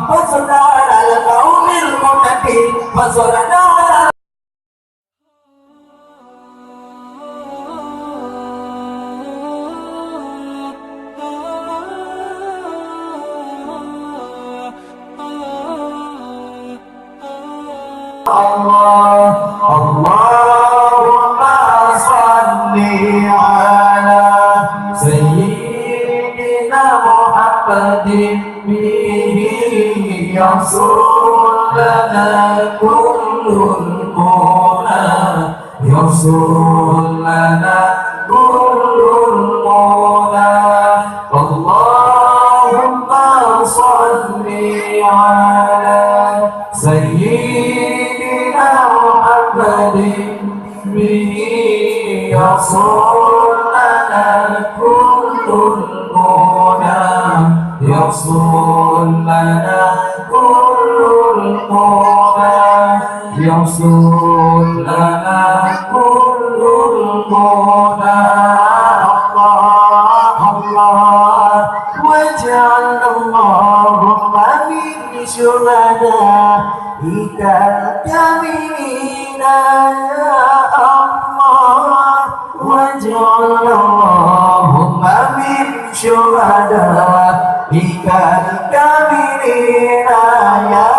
فانصرنا على القوم المعتدين فانصرنا على الله اللهم صل على سيدنا محمد به يصول لنا كل المنى يصول لنا كل المنى اللهم صل على سيدنا محمد به يصول لنا كل المنى يصول لنا كل المنى يصول لنا كل المنى الله الله واجعل اللهم من شهدائك الكاملين يا الله واجعل اللهم من شهدائك الكاملين يا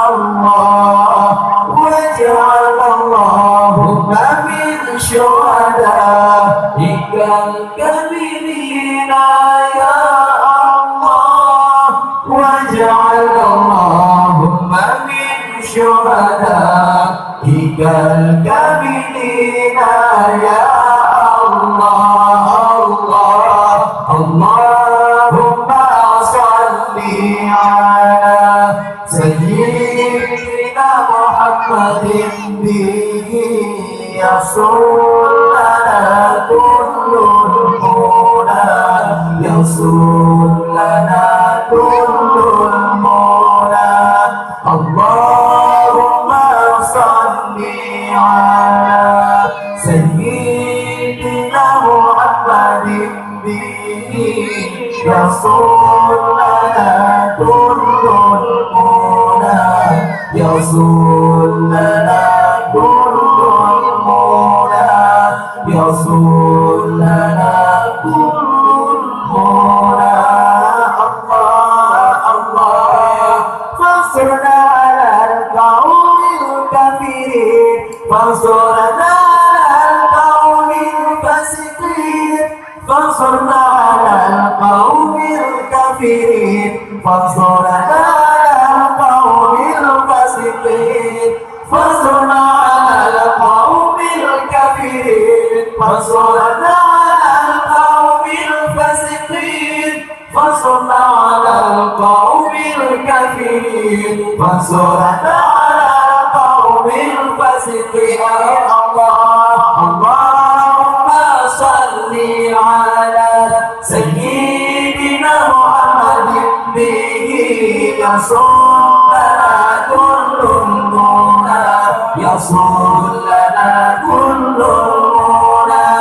الله واجعل اللهم من شهدائك الكاملين يا الله واجعل اللهم من شهدائك الكاملين يا الله الله اللهم صل على سيدنا محمد به يصول لنا كل المنى يصول لنا كل المنى اللهم صل على سيدنا محمد به يصول لنا كل المنى يصول لنا كل المنى يصول لنا كل المنى الله الله فانصرنا على القوم الكافرين فانصرنا على القوم الفاسقين فانصرنا على القوم الكافرين فانصرنا على القوم الفاسقين فانصرنا على القوم الكافرين فانصرنا على القوم الفاسقين فانصرنا على القوم الكافرين فانصرنا على القوم الفاسقين الله اللهم صل على سيدنا محمد به يصول لنا كل المنى يصول لنا كل المنى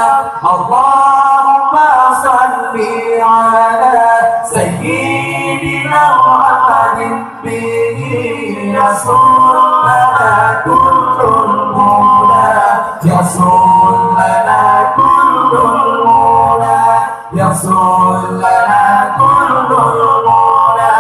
اللهم صل على سيدنا محمد به يصول لنا كل المنى يصول لنا كل المنى يصول لنا كل المنى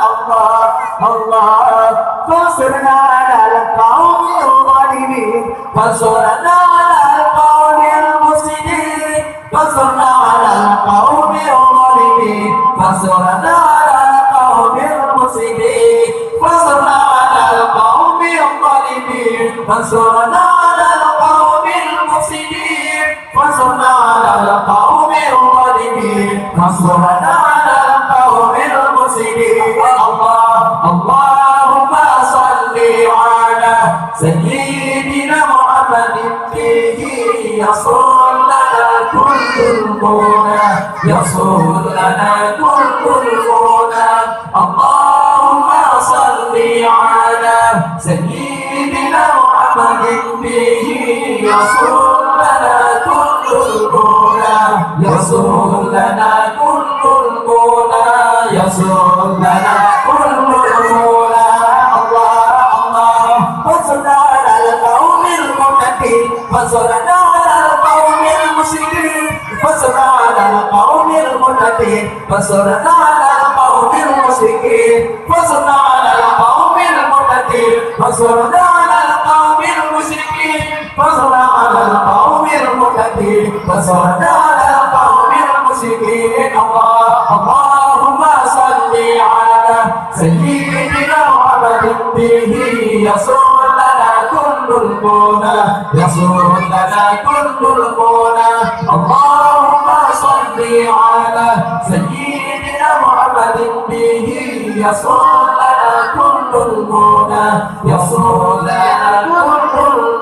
الله الله فانصرنا على القوم الظالمين فانصرنا على القوم المفسدين فانصرنا على القوم الظالمين فانصرنا على القوم المفسدين فانصرنا على القوم الظالمين فانصرنا على القوم المفسدين فانصرنا على القوم الظالمين فانصرنا على القوم المفسدين الله اللهم صل على سيدنا محمد به يصول لنا كل المنى يصول لنا كل المنى اللهم صل على سيدنا محمد به يصول لنا كل المنى يصول لنا كل المنى يصول لنا كل فانصرنا على القوم المشركين فانصرنا على القوم المعتدين فانصرنا على القوم المشركين فانصرنا على القوم المعتدين فانصرنا على القوم المشركين اللهم صل على سيدنا محمد به يسر لنا كل المنى يسر لنا كل المنى اللهم صل على سيدنا محمد به يسر لنا كل المنى يسر لنا كل المنى